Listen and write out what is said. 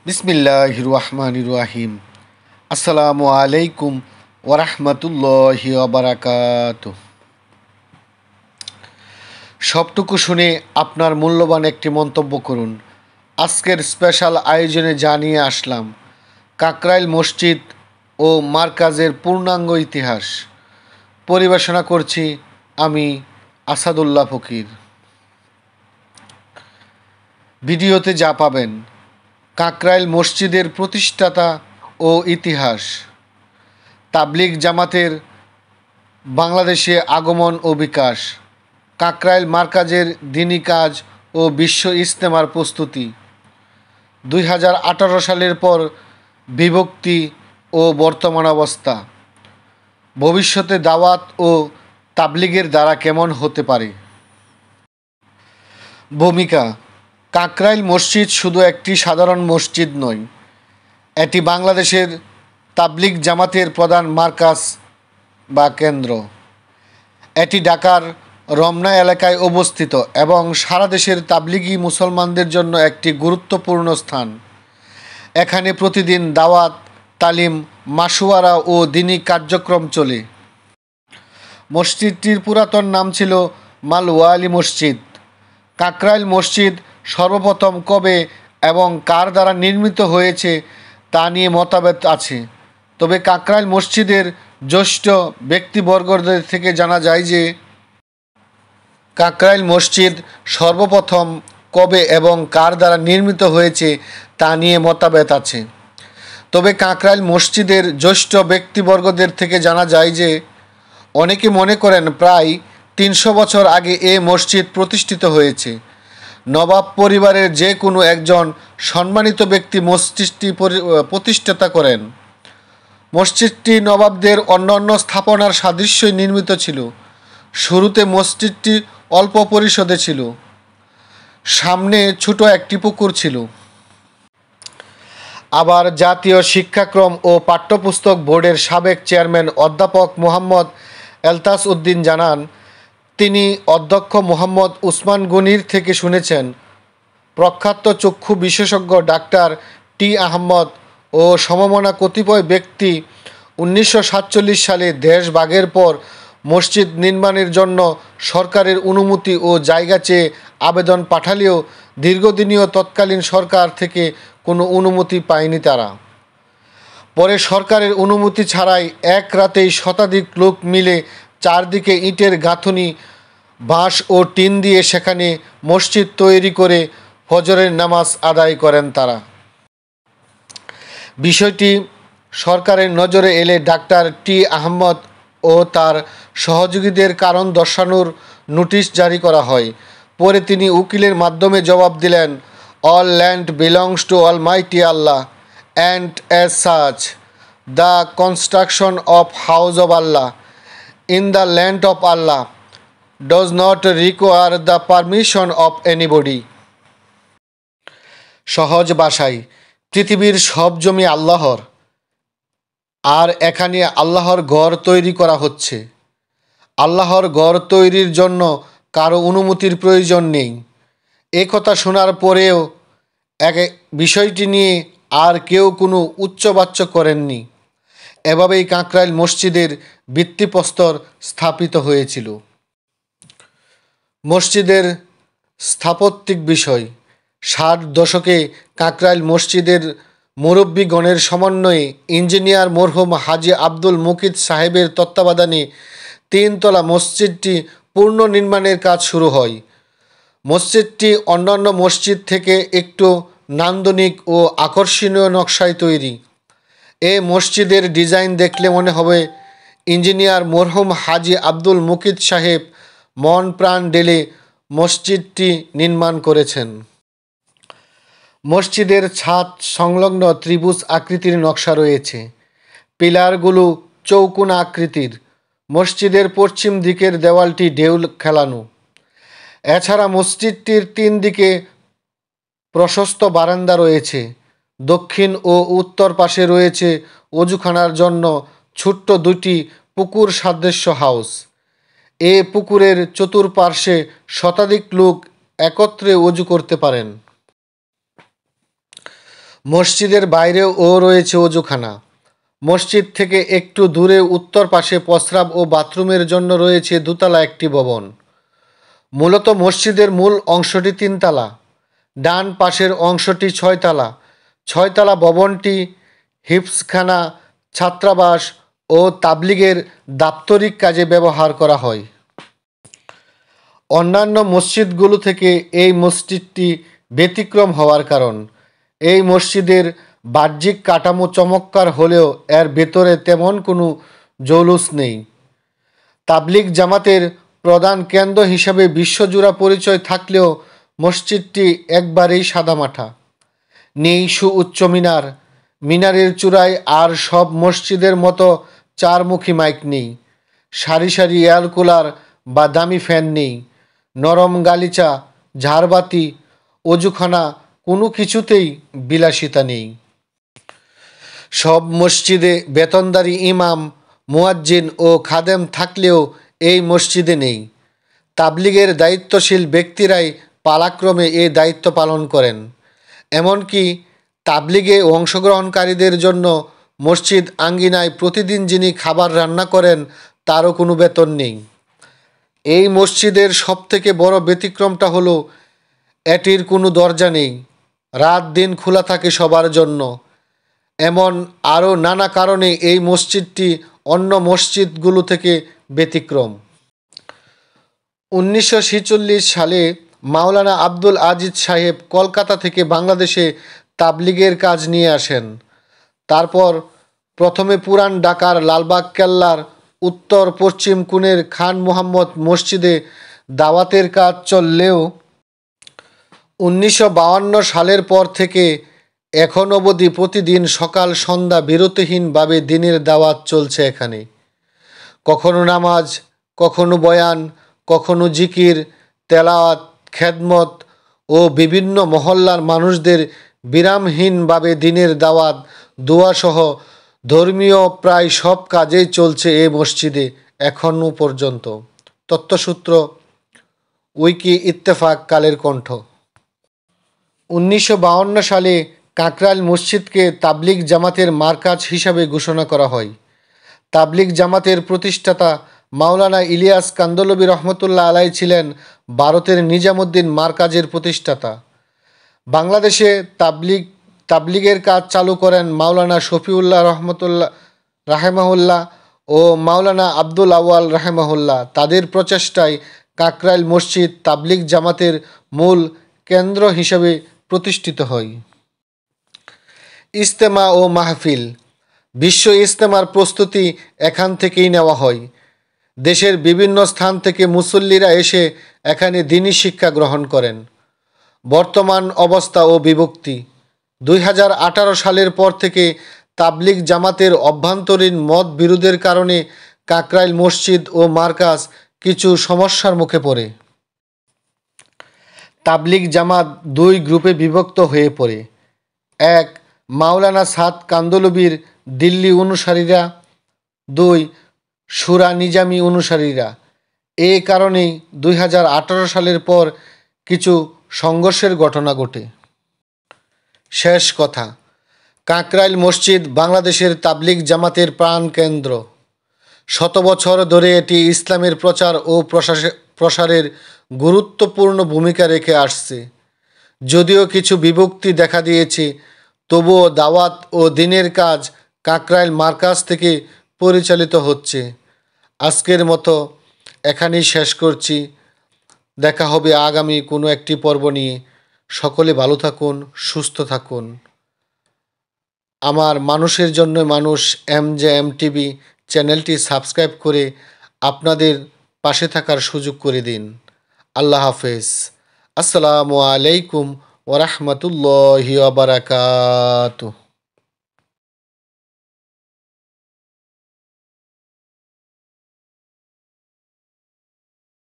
বিসমিল্লাহির রহমানির রহিম। আসসালামু আলাইকুম ওরহমতুল্লাহি ওবারাকাতুহু। সবটুকু শুনে আপনার মূল্যবান একটি মন্তব্য করুন। আজকের স্পেশাল আয়োজনে জানিয়ে আসলাম কাকরাইল মসজিদ ও মারকাজের পূর্ণাঙ্গ ইতিহাস। পরিবেশনা করছি আমি আসাদুল্লাহ ফকির। ভিডিওতে যা পাবেন: কাকরাইল মসজিদের প্রতিষ্ঠাতা ও ইতিহাস, তাবলিগ জামাতের বাংলাদেশে আগমন ও বিকাশ, কাকরাইল মারকাজের দ্বীনি কাজ ও বিশ্ব ইজতেমার প্রস্তুতি, 2018 সালের পর বিভক্তি ও বর্তমান অবস্থা, ভবিষ্যতে দাওয়াত ও তাবলিগের দ্বারা কেমন হতে পারে। ভূমিকা: কাকরাইল মসজিদ শুধু একটি সাধারণ মসজিদ নয়, এটি বাংলাদেশের তাবলিগ জামাতের প্রধান মারকাজ বা কেন্দ্র। এটি ঢাকার রমনা এলাকায় অবস্থিত এবং সারা দেশের তাবলিগি মুসলমানদের জন্য একটি গুরুত্বপূর্ণ স্থান। এখানে প্রতিদিন দাওয়াত, তালিম, মাশওয়ারা ও দ্বীনি কার্যক্রম চলে। মসজিদটির পুরাতন নাম ছিল মালওয়ালি মসজিদ। কাকরাইল মসজিদ সর্বপ্রথম কবে এবং কার দ্বারা নির্মিত হয়েছে তা নিয়ে মতভেদ আছে। তবে কাকরাইল মসজিদের জ্যেষ্ঠ ব্যক্তিবর্গদের থেকে জানা যায় যে কাকরাইল মসজিদ সর্বপ্রথম কবে এবং কার দ্বারা নির্মিত হয়েছে তা নিয়ে মতভেদ আছে। তবে কাকরাইল মসজিদের জ্যেষ্ঠ ব্যক্তিবর্গদের থেকে জানা যায় যে অনেকে মনে করেন প্রায় 300 বছর আগে এ মসজিদ প্রতিষ্ঠিত হয়েছে। নবাব পরিবারের যে কোনো একজন সম্মানিত ব্যক্তি মসজিদটি প্রতিষ্ঠাতা করেন। মসজিদটি নবাবদের অন্যান্য স্থাপনার সাদৃশ্যই নির্মিত ছিল। শুরুতে মসজিদটি অল্প পরিসরে ছিল। সামনে ছোট একটি পুকুর ছিল। আবার জাতীয় শিক্ষাক্রম ও পাঠ্যপুস্তক বোর্ডের সাবেক চেয়ারম্যান অধ্যাপক মোহাম্মদ এলতাস উদ্দিন জানান, তিনি অধ্যক্ষ মোহাম্মদ উসমান গনির থেকে শুনেছেন প্রখ্যাত চক্ষু বিশেষজ্ঞ ডাক্তার টি আহমদ ও সমমনা কতিপয় ব্যক্তি 1947 সালে দেশ ভাগের পর মসজিদ নির্মাণের জন্য সরকারের অনুমতি ও জায়গা চেয়ে আবেদন পাঠালেও দীর্ঘদিনীয় তৎকালীন সরকার থেকে কোনো অনুমতি পায়নি তারা। পরে সরকারের অনুমতি ছাড়াই এক রাতেই শতাধিক লোক মিলে চারদিকে ইটের গাঁথুনি, বাঁশ ও টিন দিয়ে সেখানে মসজিদ তৈরি করে ফজরের নামাজ আদায় করেন তারা। বিষয়টি সরকারের নজরে এলে ডাক্তার টি আহমদ ও তার সহযোগীদের কারণ দর্শানোর নোটিশ জারি করা হয়। পরে তিনি উকিলের মাধ্যমে জবাব দিলেন, all land belongs to Almighty Allah and as such the construction of house of Allah in the land of Allah does not require the permission of anybody। সহজ ভাষায়, পৃথিবীর সব জমি আল্লাহর, আর এখানে আল্লাহর ঘর তৈরি করা হচ্ছে। আল্লাহর ঘর তৈরির জন্য কারো অনুমতির প্রয়োজন নেই। এ কথা শোনার পরেও বিষয়টি নিয়ে আর কেউ কোনো উচ্চবাচ্য করেননি। এভাবেই কাকরাইল মসজিদের ভিত্তিপ্রস্তর স্থাপিত হয়েছিল। মসজিদের স্থাপত্যিক বিষয়: 60 দশকে কাকরাইল মসজিদের মুরব্বীগণের সমন্বয়ে ইঞ্জিনিয়ার মরহুম হাজী আব্দুল মুকিত সাহেবের তত্ত্বাবধানে 3 তলা মসজিদটি পূর্ণ নির্মাণের কাজ শুরু হয়। মসজিদটি অন্যান্য মসজিদ থেকে একটু নান্দনিক ও আকর্ষণীয় নকশায় তৈরি। এ মসজিদের ডিজাইন দেখলে মনে হবে ইঞ্জিনিয়ার মরহুম হাজী আব্দুল মুকিত সাহেব মন প্রাণ ঢেলে মসজিদটি নির্মাণ করেছেন। মসজিদের ছাদ সংলগ্ন ত্রিভুজ আকৃতির নকশা রয়েছে। পিলারগুলো চৌকোনা আকৃতির। মসজিদের পশ্চিম দিকের দেওয়ালটি ঢেউ খেলানো। এছাড়া মসজিদটির 3 দিকে প্রশস্ত বারান্দা রয়েছে। দক্ষিণ ও উত্তর পাশে রয়েছে অজুখানার জন্য ছোট্ট 2টি পুকুর সাদৃশ্য হাউস। এ পুকুরের চতুর্পার্শ্বে শতাধিক লোক একত্রে অজু করতে পারেন। মসজিদের বাইরেও রয়েছে অজুখানা। মসজিদ থেকে একটু দূরে উত্তর পাশে প্রস্রাব ও বাথরুমের জন্য রয়েছে দোতলা একটি ভবন। মূলত মসজিদের মূল অংশটি 3 তলা, ডান পাশের অংশটি 6 তলা। 6 তলা ভবনটি হিফজখানা, ছাত্রাবাস ও তাবলিগের দাপ্তরিক কাজে ব্যবহার করা হয়। অন্যান্য মসজিদগুলো থেকে এই মসজিদটি ব্যতিক্রম হওয়ার কারণ, এই মসজিদের বাহ্যিক কাঠামো চমৎকার হলেও এর ভেতরে তেমন কোনো জৌলুস নেই। তাবলিগ জামাতের প্রধান কেন্দ্র হিসাবে বিশ্বজোড়া পরিচয় থাকলেও মসজিদটি একবারেই সাদামাটা। নেই সুউচ্চ মিনার, মিনারের চূড়ায় আর সব মসজিদের মতো 4মুখী মাইক নেই, সারি সারি এয়ার কুলার বা দামি ফ্যান নেই, নরম গালিচা, ঝাড়বাতি, অজুখানা কোনো কিছুতেই বিলাসিতা নেই। সব মসজিদে বেতনদারি ইমাম, মুয়াজ্জিন ও খাদেম থাকলেও এই মসজিদে নেই। তাবলিগের দায়িত্বশীল ব্যক্তিরাই পালাক্রমে এই দায়িত্ব পালন করেন। এমনকি তাবলিগে অংশগ্রহণকারীদের জন্য মসজিদ আঙ্গিনায় প্রতিদিন যিনি খাবার রান্না করেন তারও কোনো বেতন নেই। এই মসজিদের সবথেকে বড় ব্যতিক্রমটা হলো এটির কোনো দরজা নেই, রাত দিন খোলা থাকে সবার জন্য। এমন আরও নানা কারণে এই মসজিদটি অন্য মসজিদগুলো থেকে ব্যতিক্রম। 1946 সালে মাওলানা আব্দুল আজিজ সাহেব কলকাতা থেকে বাংলাদেশে তাবলিগের কাজ নিয়ে আসেন। তারপর প্রথমে পুরান ঢাকার লালবাগ কেল্লার উত্তর পশ্চিম কোণের খান মোহাম্মদ মসজিদে দাওয়াতের কাজ চললেও 1952 সালের পর থেকে এখন অবধি প্রতিদিন সকাল সন্ধ্যা বিরতিহীনভাবে দিনের দাওয়াত চলছে এখানে। কখনো নামাজ, কখনো বয়ান, কখনো জিকির, তেলাওয়াত, খেদমত ও বিভিন্ন মহল্লার মানুষদের বিরামহীনভাবে দিনের দাওয়াত, দোয়াসহ ধর্মীয় প্রায় সব কাজেই চলছে এ মসজিদে এখনও পর্যন্ত। তথ্যসূত্র উইকি ইত্তেফাক কালের কণ্ঠ। 1952 সালে কাকরাইল মসজিদকে তাবলিগ জামাতের মারকাজ হিসাবে ঘোষণা করা হয়। তাবলিগ জামাতের প্রতিষ্ঠাতা মাওলানা ইলিয়াস কান্দলবি রহমতুল্লাহ আলাই ছিলেন ভারতের নিজামুদ্দিন মারকাজের প্রতিষ্ঠাতা। বাংলাদেশে তাবলিগের কাজ চালু করেন মাওলানা শফিউল্লাহ রাহেমাহুল্লাহ ও মাওলানা আব্দুল আউয়াল রাহেমাহুল্লাহ। তাদের প্রচেষ্টায় কাকরাইল মসজিদ তাবলিগ জামাতের মূল কেন্দ্র হিসেবে প্রতিষ্ঠিত হয়। ইজতেমা ও মাহফিল। বিশ্ব ইজতেমার প্রস্তুতি এখান থেকেই নেওয়া হয়। দেশের বিভিন্ন স্থান থেকে মুসল্লিরা এসে এখানে দ্বীনি শিক্ষা গ্রহণ করেন। বর্তমান অবস্থা ও বিভক্তি। 2018 সালের পর থেকে তাবলিগ জামাতের অভ্যন্তরীণ মত বিরোধের কারণে কাকরাইল মসজিদ ও মারকাজ কিছু সমস্যার মুখে পড়ে। তাবলিগ জামাত 2 গ্রুপে বিভক্ত হয়ে পড়ে। 1. মাওলানা সাদ কান্দলবির দিল্লি অনুসারীরা, 2. শুরা নিজামী অনুসারীরা। এই কারণেই 2018 সালের পর কিছু সংঘর্ষের ঘটনা ঘটে। শেষ কথা, কাকরাইল মসজিদ বাংলাদেশের তাবলিগ জামাতের প্রাণকেন্দ্র। শত বছর ধরে এটি ইসলামের প্রচার ও প্রসারের গুরুত্বপূর্ণ ভূমিকা রেখে আসছে। যদিও কিছু বিভক্তি দেখা দিয়েছে, তবুও দাওয়াত ও দ্বীনের কাজ কাকরাইল মারকাজ থেকে পরিচালিত হচ্ছে। আজকের মতো এখানেই শেষ করছি। দেখা হবে আগামী কোনো একটি পর্ব নিয়ে। সকলে ভালো থাকুন, সুস্থ থাকুন। আমার মানুষের জন্য মানুষ MJM TV চ্যানেলটি সাবস্ক্রাইব করে আপনাদের পাশে থাকার সুযোগ করে দিন। আল্লাহ হাফেজ। আসসালামু আলাইকুম ওয়া রাহমাতুল্লাহি ওয়া বারাকাতুহু।